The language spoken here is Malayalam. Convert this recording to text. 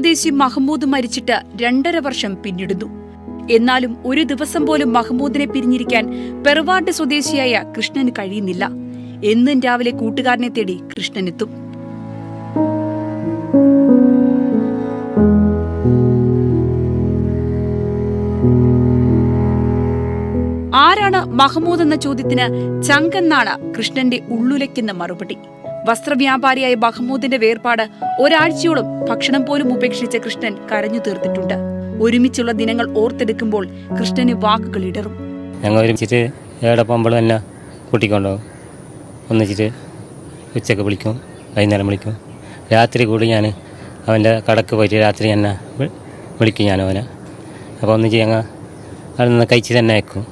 സ്വദേശി മഹമ്മൂദ് മരിച്ചിട്ട് 2.5 വർഷം പിന്നിടുന്നു. എന്നാലും ഒരു ദിവസം പോലും മഹമ്മൂദിനെ പിരിഞ്ഞിരിക്കാൻ പെർവാർഡ് സ്വദേശിയായ കൃഷ്ണന് കഴിയുന്നില്ല. എന്നും രാവിലെ കൂട്ടുകാരനെ തേടി കൃഷ്ണനെത്തും. ആരാണ് മഹമ്മൂദ് എന്ന ചോദ്യത്തിന് ചങ്കെന്നാണ് കൃഷ്ണന്റെ ഉള്ളുലയ്ക്കുന്ന മറുപടി. വസ്ത്രവ്യാപാരിയായ മഹമ്മൂദിന്റെ വേർപാട് ഒരാഴ്ചയോളം ഭക്ഷണം പോലും ഉപേക്ഷിച്ച കൃഷ്ണൻ കരഞ്ഞു തീർത്തിട്ടുണ്ട്. ഒരുമിച്ചുള്ള ദിനങ്ങൾ ഓർത്തെടുക്കുമ്പോൾ കൃഷ്ണന് വാക്കുകൾ ഇടറും. ഞങ്ങൾ ഒരുമിച്ചിട്ട് എവിടെ പോകുമ്പോഴും എന്നെ കൂട്ടിക്കൊണ്ടുപോകും. ഒന്നിച്ചിട്ട് ഉച്ചക്ക് വിളിക്കും, വൈകുന്നേരം വിളിക്കും. രാത്രി കൂടി ഞാൻ അവൻ്റെ കടക്ക് പോയിട്ട് രാത്രി എന്നെ വിളിക്കും ഞാൻ അവനെ. അപ്പോൾ ഒന്നിച്ച് ഞങ്ങൾ അവിടെ നിന്ന് കഴിച്ച് തന്നെ അയക്കും.